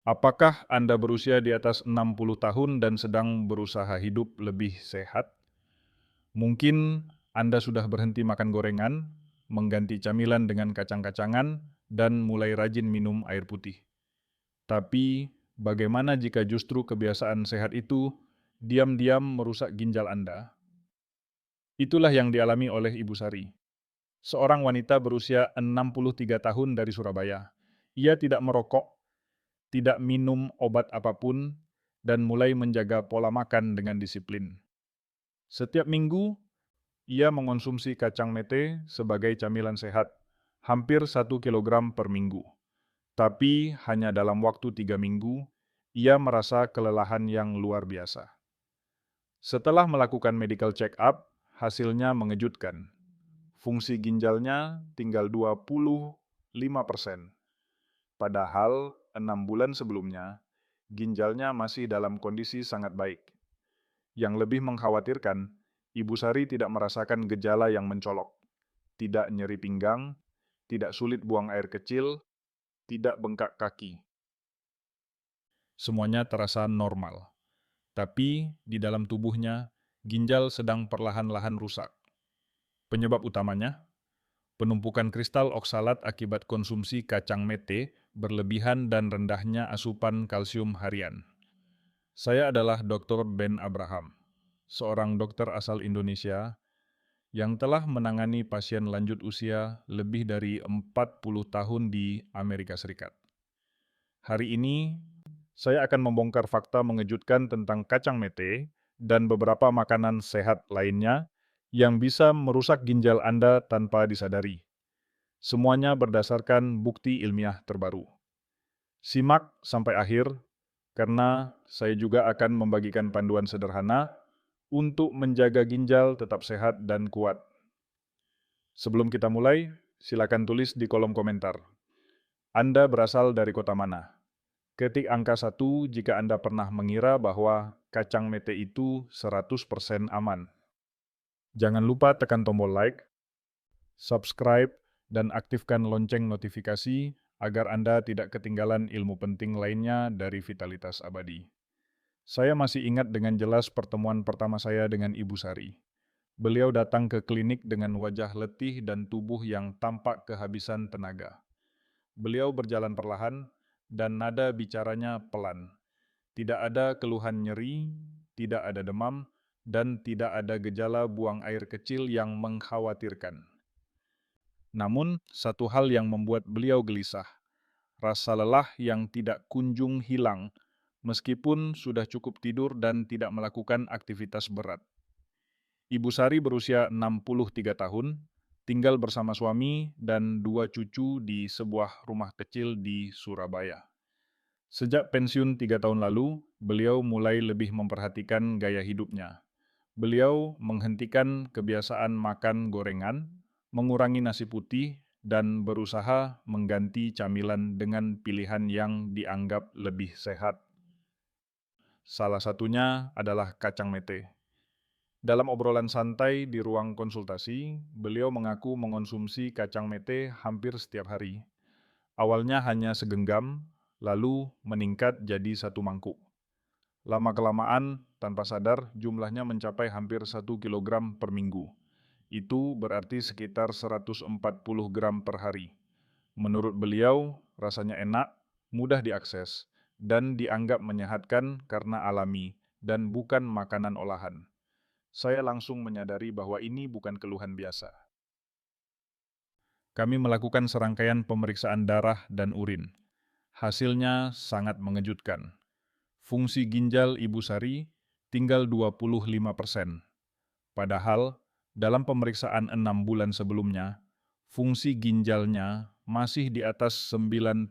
Apakah Anda berusia di atas 60 tahun dan sedang berusaha hidup lebih sehat? Mungkin Anda sudah berhenti makan gorengan, mengganti camilan dengan kacang-kacangan, dan mulai rajin minum air putih. Tapi, bagaimana jika justru kebiasaan sehat itu diam-diam merusak ginjal Anda? Itulah yang dialami oleh Ibu Sari, seorang wanita berusia 63 tahun dari Surabaya. Ia tidak merokok, tidak minum obat apapun, dan mulai menjaga pola makan dengan disiplin. Setiap minggu, ia mengonsumsi kacang mete sebagai camilan sehat, hampir 1 kilogram per minggu. Tapi hanya dalam waktu 3 minggu, ia merasa kelelahan yang luar biasa. Setelah melakukan medical check-up, hasilnya mengejutkan. Fungsi ginjalnya tinggal 25%. Padahal 6 bulan sebelumnya, ginjalnya masih dalam kondisi sangat baik. Yang lebih mengkhawatirkan, Ibu Sari tidak merasakan gejala yang mencolok. Tidak nyeri pinggang, tidak sulit buang air kecil, tidak bengkak kaki. Semuanya terasa normal. Tapi di dalam tubuhnya, ginjal sedang perlahan-lahan rusak. Penyebab utamanya, penumpukan kristal oksalat akibat konsumsi kacang mete berlebihan dan rendahnya asupan kalsium harian. Saya adalah Dr. Ben Abraham, seorang dokter asal Indonesia yang telah menangani pasien lanjut usia lebih dari 40 tahun di Amerika Serikat. Hari ini, saya akan membongkar fakta mengejutkan tentang kacang mete dan beberapa makanan sehat lainnya yang bisa merusak ginjal Anda tanpa disadari. Semuanya berdasarkan bukti ilmiah terbaru. Simak sampai akhir, karena saya juga akan membagikan panduan sederhana untuk menjaga ginjal tetap sehat dan kuat. Sebelum kita mulai, silakan tulis di kolom komentar. Anda berasal dari kota mana? Ketik angka 1 jika Anda pernah mengira bahwa kacang mete itu 100% aman. Jangan lupa tekan tombol like, subscribe, dan aktifkan lonceng notifikasi agar Anda tidak ketinggalan ilmu penting lainnya dari Vitalitas Abadi. Saya masih ingat dengan jelas pertemuan pertama saya dengan Ibu Sari. Beliau datang ke klinik dengan wajah letih dan tubuh yang tampak kehabisan tenaga. Beliau berjalan perlahan, dan nada bicaranya pelan. Tidak ada keluhan nyeri, tidak ada demam, dan tidak ada gejala buang air kecil yang mengkhawatirkan. Namun, satu hal yang membuat beliau gelisah, rasa lelah yang tidak kunjung hilang, meskipun sudah cukup tidur dan tidak melakukan aktivitas berat. Ibu Sari berusia 63 tahun, tinggal bersama suami dan 2 cucu di sebuah rumah kecil di Surabaya. Sejak pensiun 3 tahun lalu, beliau mulai lebih memperhatikan gaya hidupnya. Beliau menghentikan kebiasaan makan gorengan, mengurangi nasi putih, dan berusaha mengganti camilan dengan pilihan yang dianggap lebih sehat. Salah satunya adalah kacang mete. Dalam obrolan santai di ruang konsultasi, beliau mengaku mengonsumsi kacang mete hampir setiap hari. Awalnya hanya segenggam, lalu meningkat jadi 1 mangkuk. Lama-kelamaan, tanpa sadar, jumlahnya mencapai hampir 1 kilogram per minggu. Itu berarti sekitar 140 gram per hari. Menurut beliau, rasanya enak, mudah diakses, dan dianggap menyehatkan karena alami dan bukan makanan olahan. Saya langsung menyadari bahwa ini bukan keluhan biasa. Kami melakukan serangkaian pemeriksaan darah dan urin. Hasilnya sangat mengejutkan. Fungsi ginjal Ibu Sari tinggal 25%. Padahal, dalam pemeriksaan 6 bulan sebelumnya, fungsi ginjalnya masih di atas 90%.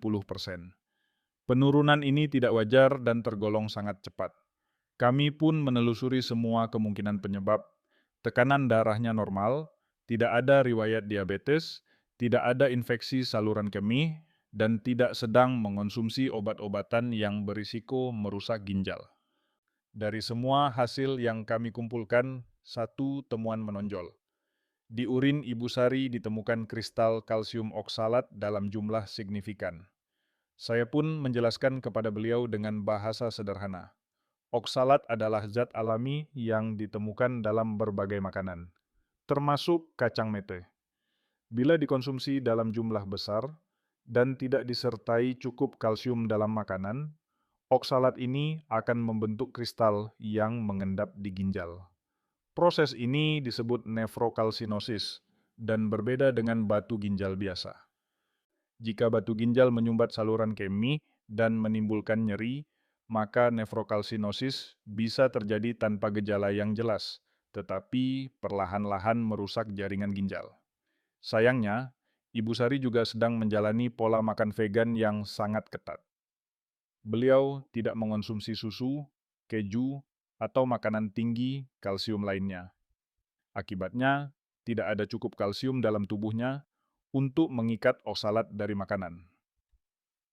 Penurunan ini tidak wajar dan tergolong sangat cepat. Kami pun menelusuri semua kemungkinan penyebab. Tekanan darahnya normal, tidak ada riwayat diabetes, tidak ada infeksi saluran kemih, dan tidak sedang mengonsumsi obat-obatan yang berisiko merusak ginjal. Dari semua hasil yang kami kumpulkan, satu temuan menonjol. Di urin Ibu Sari ditemukan kristal kalsium oksalat dalam jumlah signifikan. Saya pun menjelaskan kepada beliau dengan bahasa sederhana. Oksalat adalah zat alami yang ditemukan dalam berbagai makanan, termasuk kacang mete. Bila dikonsumsi dalam jumlah besar dan tidak disertai cukup kalsium dalam makanan, oksalat ini akan membentuk kristal yang mengendap di ginjal. Proses ini disebut nefrokalsinosis dan berbeda dengan batu ginjal biasa. Jika batu ginjal menyumbat saluran kemih dan menimbulkan nyeri, maka nefrokalsinosis bisa terjadi tanpa gejala yang jelas, tetapi perlahan-lahan merusak jaringan ginjal. Sayangnya, Ibu Sari juga sedang menjalani pola makan vegan yang sangat ketat. Beliau tidak mengonsumsi susu, keju, atau makanan tinggi kalsium lainnya. Akibatnya, tidak ada cukup kalsium dalam tubuhnya untuk mengikat oksalat dari makanan.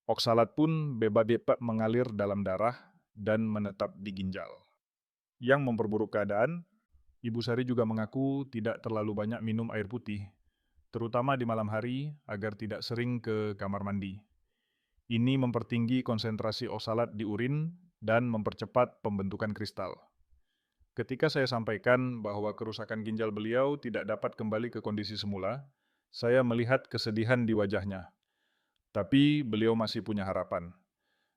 Oksalat pun bebas mengalir dalam darah dan menetap di ginjal. Yang memperburuk keadaan, Ibu Sari juga mengaku tidak terlalu banyak minum air putih, terutama di malam hari agar tidak sering ke kamar mandi. Ini mempertinggi konsentrasi oksalat di urin dan mempercepat pembentukan kristal. Ketika saya sampaikan bahwa kerusakan ginjal beliau tidak dapat kembali ke kondisi semula, saya melihat kesedihan di wajahnya. Tapi beliau masih punya harapan.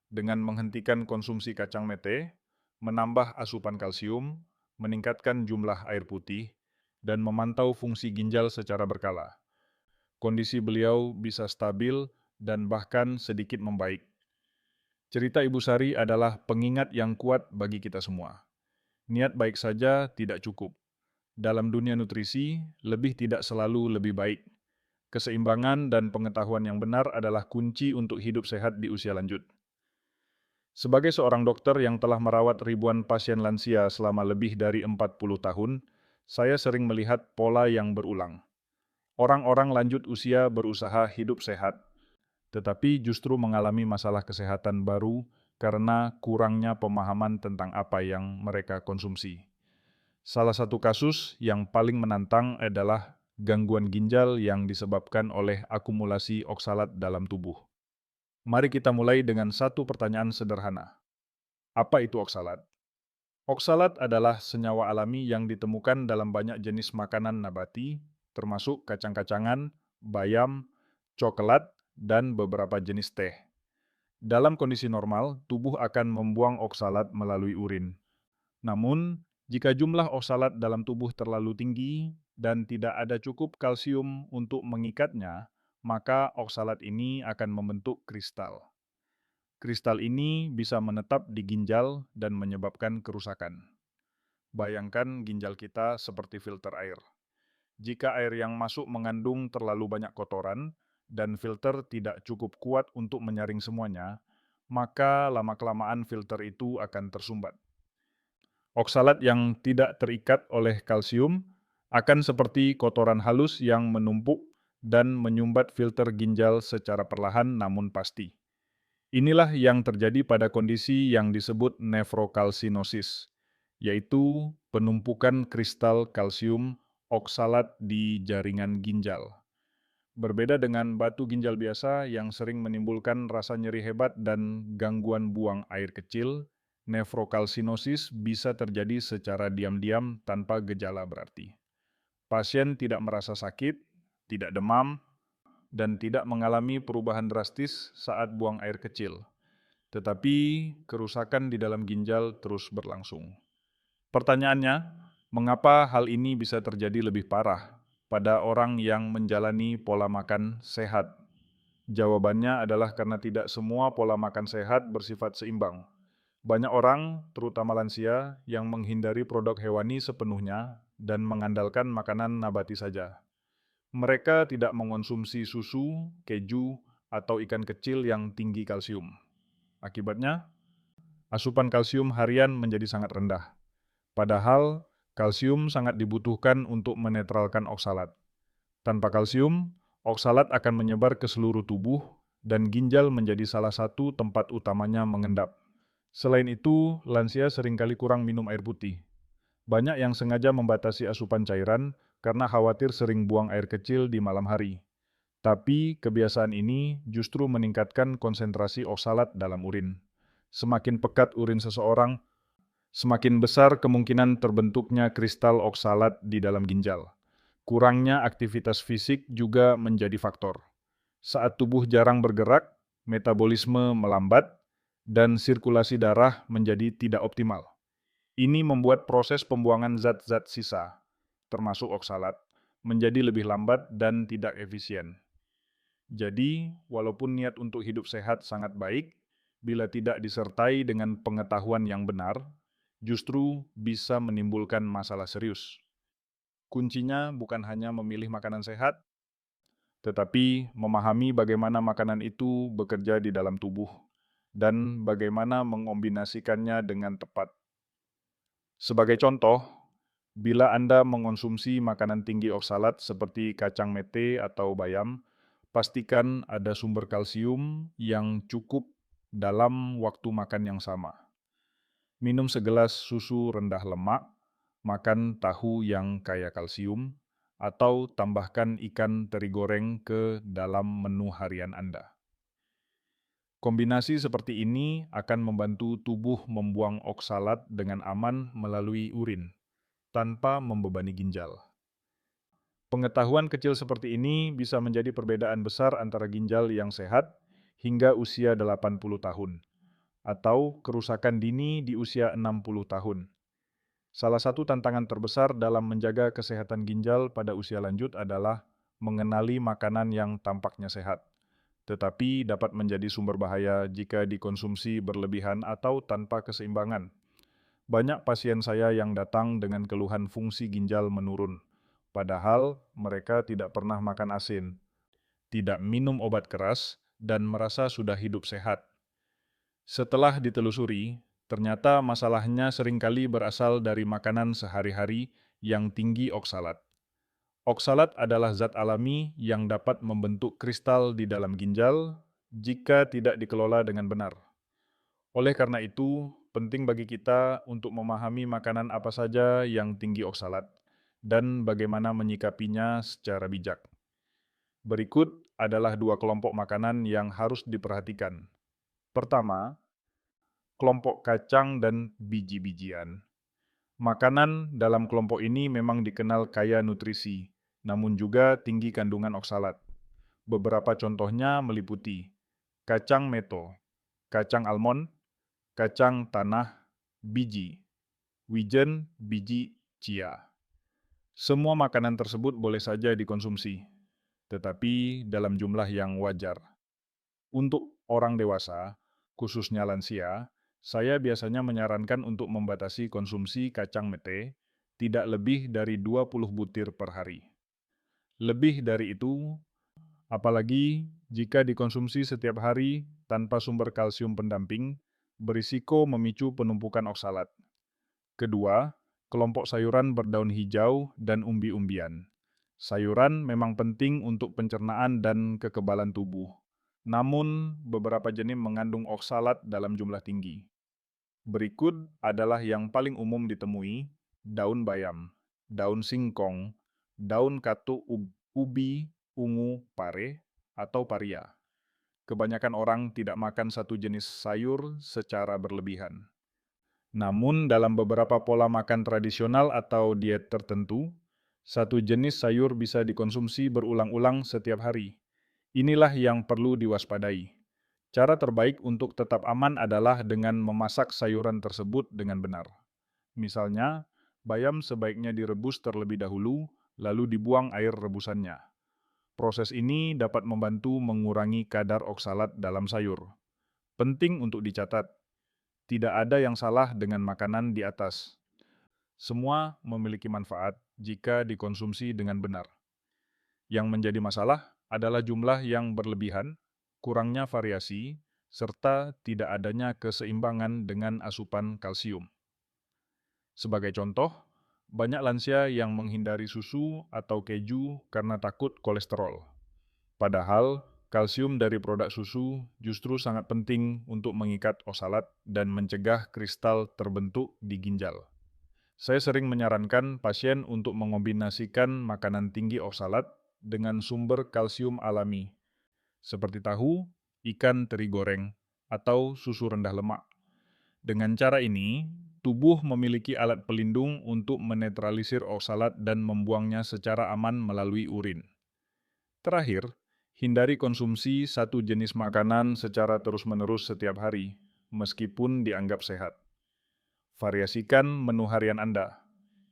Dengan menghentikan konsumsi kacang mete, menambah asupan kalsium, meningkatkan jumlah air putih, dan memantau fungsi ginjal secara berkala, kondisi beliau bisa stabil dan bahkan sedikit membaik. Cerita Ibu Sari adalah pengingat yang kuat bagi kita semua. Niat baik saja tidak cukup. Dalam dunia nutrisi, lebih tidak selalu lebih baik. Keseimbangan dan pengetahuan yang benar adalah kunci untuk hidup sehat di usia lanjut. Sebagai seorang dokter yang telah merawat ribuan pasien lansia selama lebih dari 40 tahun, saya sering melihat pola yang berulang. Orang-orang lanjut usia berusaha hidup sehat, tetapi justru mengalami masalah kesehatan baru karena kurangnya pemahaman tentang apa yang mereka konsumsi. Salah satu kasus yang paling menantang adalah gangguan ginjal yang disebabkan oleh akumulasi oksalat dalam tubuh. Mari kita mulai dengan satu pertanyaan sederhana. Apa itu oksalat? Oksalat adalah senyawa alami yang ditemukan dalam banyak jenis makanan nabati, termasuk kacang-kacangan, bayam, coklat, dan beberapa jenis teh. Dalam kondisi normal, tubuh akan membuang oksalat melalui urin. Namun, jika jumlah oksalat dalam tubuh terlalu tinggi dan tidak ada cukup kalsium untuk mengikatnya, maka oksalat ini akan membentuk kristal. Kristal ini bisa menetap di ginjal dan menyebabkan kerusakan. Bayangkan ginjal kita seperti filter air. Jika air yang masuk mengandung terlalu banyak kotoran dan filter tidak cukup kuat untuk menyaring semuanya, maka lama-kelamaan filter itu akan tersumbat. Oksalat yang tidak terikat oleh kalsium akan seperti kotoran halus yang menumpuk dan menyumbat filter ginjal secara perlahan namun pasti. Inilah yang terjadi pada kondisi yang disebut nefrokalsinosis, yaitu penumpukan kristal kalsium oksalat di jaringan ginjal. Berbeda dengan batu ginjal biasa yang sering menimbulkan rasa nyeri hebat dan gangguan buang air kecil, nefrokalsinosis bisa terjadi secara diam-diam tanpa gejala berarti. Pasien tidak merasa sakit, tidak demam, dan tidak mengalami perubahan drastis saat buang air kecil. Tetapi kerusakan di dalam ginjal terus berlangsung. Pertanyaannya, mengapa hal ini bisa terjadi lebih parah pada orang yang menjalani pola makan sehat? Jawabannya adalah karena tidak semua pola makan sehat bersifat seimbang. Banyak orang, terutama lansia, yang menghindari produk hewani sepenuhnya dan mengandalkan makanan nabati saja. Mereka tidak mengonsumsi susu, keju, atau ikan kecil yang tinggi kalsium. Akibatnya, asupan kalsium harian menjadi sangat rendah. Padahal, kalsium sangat dibutuhkan untuk menetralkan oksalat. Tanpa kalsium, oksalat akan menyebar ke seluruh tubuh dan ginjal menjadi salah satu tempat utamanya mengendap. Selain itu, lansia seringkali kurang minum air putih. Banyak yang sengaja membatasi asupan cairan karena khawatir sering buang air kecil di malam hari. Tapi kebiasaan ini justru meningkatkan konsentrasi oksalat dalam urin. Semakin pekat urin seseorang, semakin besar kemungkinan terbentuknya kristal oksalat di dalam ginjal. Kurangnya aktivitas fisik juga menjadi faktor. Saat tubuh jarang bergerak, metabolisme melambat, dan sirkulasi darah menjadi tidak optimal. Ini membuat proses pembuangan zat-zat sisa, termasuk oksalat, menjadi lebih lambat dan tidak efisien. Jadi, walaupun niat untuk hidup sehat sangat baik, bila tidak disertai dengan pengetahuan yang benar, justru bisa menimbulkan masalah serius. Kuncinya bukan hanya memilih makanan sehat, tetapi memahami bagaimana makanan itu bekerja di dalam tubuh dan bagaimana mengombinasikannya dengan tepat. Sebagai contoh, bila Anda mengonsumsi makanan tinggi oksalat seperti kacang mete atau bayam, pastikan ada sumber kalsium yang cukup dalam waktu makan yang sama. Minum segelas susu rendah lemak, makan tahu yang kaya kalsium, atau tambahkan ikan teri goreng ke dalam menu harian Anda. Kombinasi seperti ini akan membantu tubuh membuang oksalat dengan aman melalui urin, tanpa membebani ginjal. Pengetahuan kecil seperti ini bisa menjadi perbedaan besar antara ginjal yang sehat hingga usia 80 tahun, atau kerusakan dini di usia 60 tahun. Salah satu tantangan terbesar dalam menjaga kesehatan ginjal pada usia lanjut adalah mengenali makanan yang tampaknya sehat, tetapi dapat menjadi sumber bahaya jika dikonsumsi berlebihan atau tanpa keseimbangan. Banyak pasien saya yang datang dengan keluhan fungsi ginjal menurun, padahal mereka tidak pernah makan asin, tidak minum obat keras, dan merasa sudah hidup sehat. Setelah ditelusuri, ternyata masalahnya seringkali berasal dari makanan sehari-hari yang tinggi oksalat. Oksalat adalah zat alami yang dapat membentuk kristal di dalam ginjal jika tidak dikelola dengan benar. Oleh karena itu, penting bagi kita untuk memahami makanan apa saja yang tinggi oksalat dan bagaimana menyikapinya secara bijak. Berikut adalah dua kelompok makanan yang harus diperhatikan. Pertama, kelompok kacang dan biji-bijian. Makanan dalam kelompok ini memang dikenal kaya nutrisi, namun juga tinggi kandungan oksalat. Beberapa contohnya meliputi kacang meto, kacang almond, kacang tanah, biji, wijen, biji chia. Semua makanan tersebut boleh saja dikonsumsi, tetapi dalam jumlah yang wajar. Untuk orang dewasa, khususnya lansia, saya biasanya menyarankan untuk membatasi konsumsi kacang mete tidak lebih dari 20 butir per hari. Lebih dari itu, apalagi jika dikonsumsi setiap hari tanpa sumber kalsium pendamping, berisiko memicu penumpukan oksalat. Kedua, kelompok sayuran berdaun hijau dan umbi-umbian. Sayuran memang penting untuk pencernaan dan kekebalan tubuh. Namun, beberapa jenis mengandung oksalat dalam jumlah tinggi. Berikut adalah yang paling umum ditemui: daun bayam, daun singkong, daun katu ubi, ungu, pare, atau paria. Kebanyakan orang tidak makan satu jenis sayur secara berlebihan. Namun, dalam beberapa pola makan tradisional atau diet tertentu, satu jenis sayur bisa dikonsumsi berulang-ulang setiap hari. Inilah yang perlu diwaspadai. Cara terbaik untuk tetap aman adalah dengan memasak sayuran tersebut dengan benar. Misalnya, bayam sebaiknya direbus terlebih dahulu, lalu dibuang air rebusannya. Proses ini dapat membantu mengurangi kadar oksalat dalam sayur. Penting untuk dicatat, tidak ada yang salah dengan makanan di atas. Semua memiliki manfaat jika dikonsumsi dengan benar. Yang menjadi masalah adalah jumlah yang berlebihan, kurangnya variasi, serta tidak adanya keseimbangan dengan asupan kalsium. Sebagai contoh, banyak lansia yang menghindari susu atau keju karena takut kolesterol. Padahal, kalsium dari produk susu justru sangat penting untuk mengikat oksalat dan mencegah kristal terbentuk di ginjal. Saya sering menyarankan pasien untuk mengombinasikan makanan tinggi oksalat dengan sumber kalsium alami, seperti tahu, ikan teri goreng, atau susu rendah lemak. Dengan cara ini, tubuh memiliki alat pelindung untuk menetralisir oksalat dan membuangnya secara aman melalui urin. Terakhir, hindari konsumsi satu jenis makanan secara terus-menerus setiap hari, meskipun dianggap sehat. Variasikan menu harian Anda.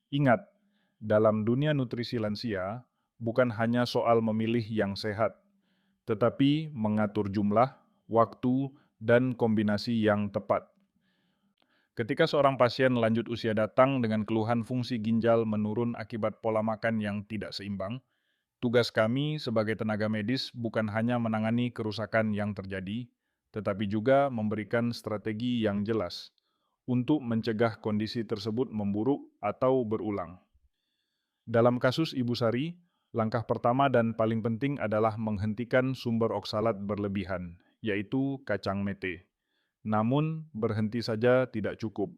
Ingat, dalam dunia nutrisi lansia, bukan hanya soal memilih yang sehat, tetapi mengatur jumlah, waktu, dan kombinasi yang tepat. Ketika seorang pasien lanjut usia datang dengan keluhan fungsi ginjal menurun akibat pola makan yang tidak seimbang, tugas kami sebagai tenaga medis bukan hanya menangani kerusakan yang terjadi, tetapi juga memberikan strategi yang jelas untuk mencegah kondisi tersebut memburuk atau berulang. Dalam kasus Ibu Sari, langkah pertama dan paling penting adalah menghentikan sumber oksalat berlebihan, yaitu kacang mete. Namun, berhenti saja tidak cukup.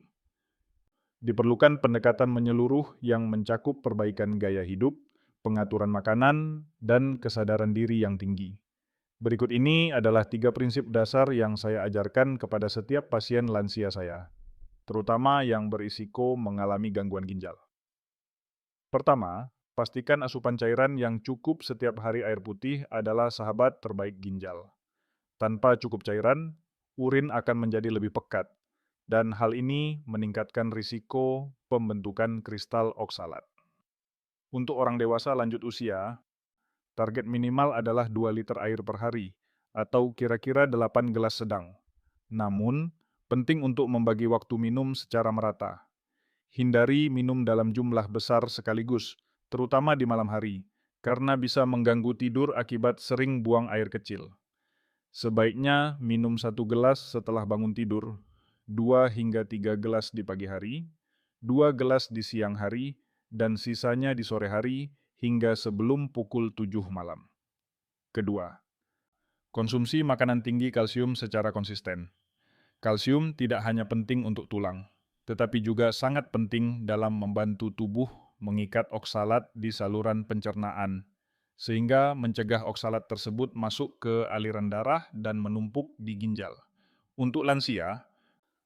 Diperlukan pendekatan menyeluruh yang mencakup perbaikan gaya hidup, pengaturan makanan, dan kesadaran diri yang tinggi. Berikut ini adalah 3 prinsip dasar yang saya ajarkan kepada setiap pasien lansia saya, terutama yang berisiko mengalami gangguan ginjal. Pertama, pastikan asupan cairan yang cukup setiap hari air putih adalah sahabat terbaik ginjal. Tanpa cukup cairan, urin akan menjadi lebih pekat, dan hal ini meningkatkan risiko pembentukan kristal oksalat. Untuk orang dewasa lanjut usia, target minimal adalah 2 liter air per hari, atau kira-kira 8 gelas sedang. Namun, penting untuk membagi waktu minum secara merata. Hindari minum dalam jumlah besar sekaligus, terutama di malam hari, karena bisa mengganggu tidur akibat sering buang air kecil. Sebaiknya minum 1 gelas setelah bangun tidur, 2 hingga 3 gelas di pagi hari, 2 gelas di siang hari, dan sisanya di sore hari hingga sebelum pukul 7 malam. Kedua, konsumsi makanan tinggi kalsium secara konsisten. Kalsium tidak hanya penting untuk tulang, tetapi juga sangat penting dalam membantu tubuh mengikat oksalat di saluran pencernaan, sehingga mencegah oksalat tersebut masuk ke aliran darah dan menumpuk di ginjal. Untuk lansia,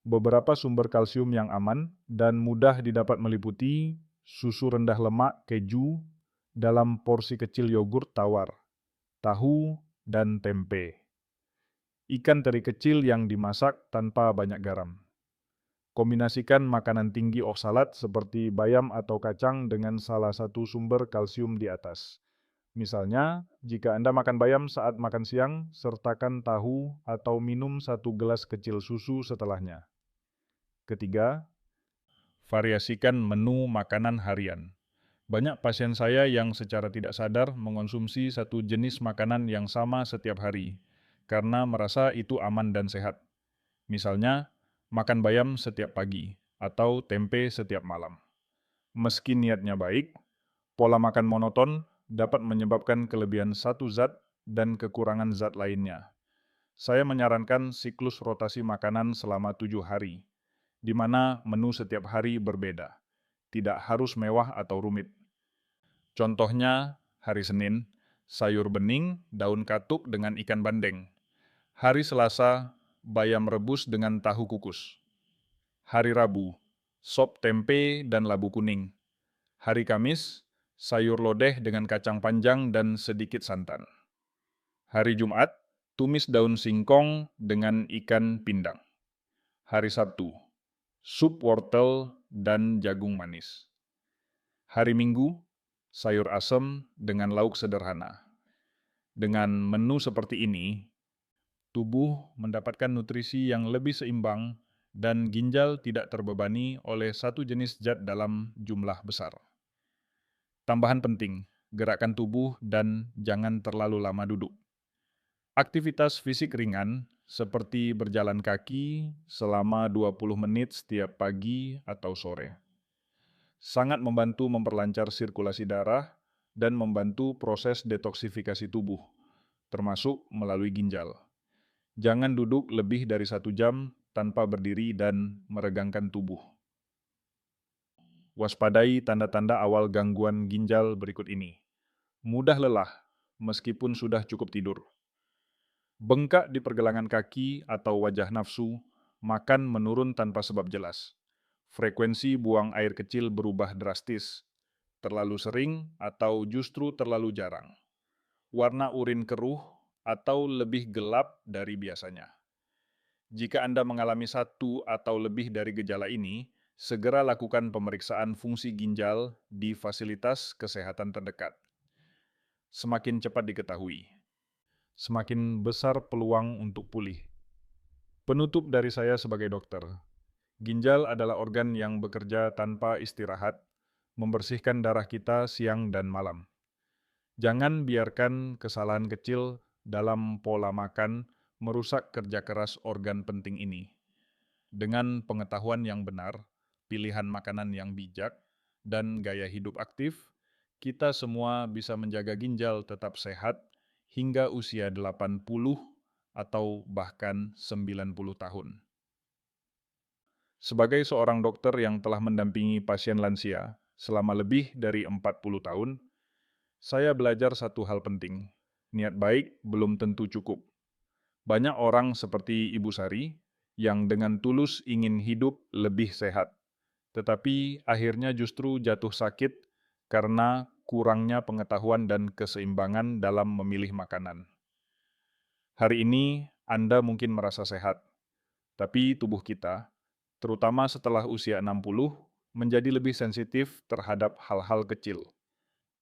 beberapa sumber kalsium yang aman dan mudah didapat meliputi susu rendah lemak keju dalam porsi kecil yogurt tawar, tahu, dan tempe. Ikan teri kecil yang dimasak tanpa banyak garam. Kombinasikan makanan tinggi oksalat seperti bayam atau kacang dengan salah satu sumber kalsium di atas. Misalnya, jika Anda makan bayam saat makan siang, sertakan tahu atau minum 1 gelas kecil susu setelahnya. Ketiga, variasikan menu makanan harian. Banyak pasien saya yang secara tidak sadar mengonsumsi satu jenis makanan yang sama setiap hari, karena merasa itu aman dan sehat. Misalnya, makan bayam setiap pagi, atau tempe setiap malam. Meski niatnya baik, pola makan monoton dapat menyebabkan kelebihan satu zat dan kekurangan zat lainnya. Saya menyarankan siklus rotasi makanan selama 7 hari, di mana menu setiap hari berbeda. Tidak harus mewah atau rumit. Contohnya, hari Senin, sayur bening, daun katuk dengan ikan bandeng. Hari Selasa, bayam rebus dengan tahu kukus. Hari Rabu, sop tempe dan labu kuning. Hari Kamis, sayur lodeh dengan kacang panjang dan sedikit santan. Hari Jumat, tumis daun singkong dengan ikan pindang. Hari Sabtu, sup wortel dan jagung manis. Hari Minggu, sayur asem dengan lauk sederhana. Dengan menu seperti ini, tubuh mendapatkan nutrisi yang lebih seimbang dan ginjal tidak terbebani oleh satu jenis zat dalam jumlah besar. Tambahan penting, gerakan tubuh dan jangan terlalu lama duduk. Aktivitas fisik ringan seperti berjalan kaki selama 20 menit setiap pagi atau sore sangat membantu memperlancar sirkulasi darah dan membantu proses detoksifikasi tubuh, termasuk melalui ginjal. Jangan duduk lebih dari 1 jam tanpa berdiri dan meregangkan tubuh. Waspadai tanda-tanda awal gangguan ginjal berikut ini. mudah lelah, meskipun sudah cukup tidur. Bengkak di pergelangan kaki atau wajah nafsu, makan menurun tanpa sebab jelas. Frekuensi buang air kecil berubah drastis, terlalu sering atau justru terlalu jarang. Warna urin keruh atau lebih gelap dari biasanya. Jika Anda mengalami satu atau lebih dari gejala ini, segera lakukan pemeriksaan fungsi ginjal di fasilitas kesehatan terdekat. Semakin cepat diketahui, semakin besar peluang untuk pulih. Penutup dari saya sebagai dokter. Ginjal adalah organ yang bekerja tanpa istirahat, membersihkan darah kita siang dan malam. Jangan biarkan kesalahan kecil dalam pola makan merusak kerja keras organ penting ini. Dengan pengetahuan yang benar, pilihan makanan yang bijak, dan gaya hidup aktif, kita semua bisa menjaga ginjal tetap sehat hingga usia 80 atau bahkan 90 tahun. Sebagai seorang dokter yang telah mendampingi pasien lansia selama lebih dari 40 tahun, saya belajar satu hal penting. Niat baik belum tentu cukup. Banyak orang seperti Ibu Sari yang dengan tulus ingin hidup lebih sehat, tetapi akhirnya justru jatuh sakit karena kurangnya pengetahuan dan keseimbangan dalam memilih makanan. Hari ini Anda mungkin merasa sehat, tapi tubuh kita, terutama setelah usia 60, menjadi lebih sensitif terhadap hal-hal kecil.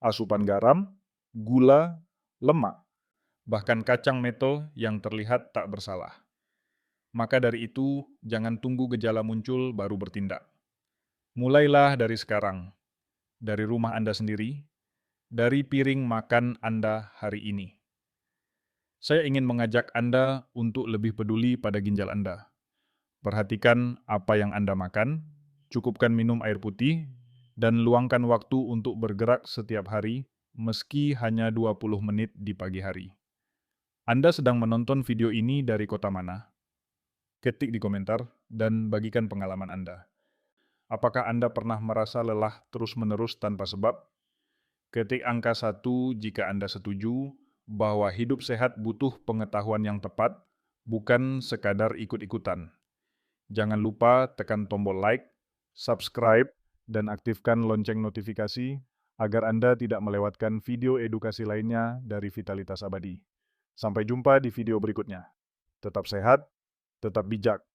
Asupan garam, gula, lemak, bahkan kacang meto yang terlihat tak bersalah. Maka dari itu, jangan tunggu gejala muncul baru bertindak. Mulailah dari sekarang, dari rumah Anda sendiri, dari piring makan Anda hari ini. Saya ingin mengajak Anda untuk lebih peduli pada ginjal Anda. Perhatikan apa yang Anda makan, cukupkan minum air putih, dan luangkan waktu untuk bergerak setiap hari, meski hanya 20 menit di pagi hari. Anda sedang menonton video ini dari kota mana? Ketik di komentar dan bagikan pengalaman Anda. Apakah Anda pernah merasa lelah terus-menerus tanpa sebab? Ketik angka 1 jika Anda setuju bahwa hidup sehat butuh pengetahuan yang tepat, bukan sekadar ikut-ikutan. Jangan lupa tekan tombol like, subscribe, dan aktifkan lonceng notifikasi agar Anda tidak melewatkan video edukasi lainnya dari Vitalitas Abadi. Sampai jumpa di video berikutnya. Tetap sehat, tetap bijak,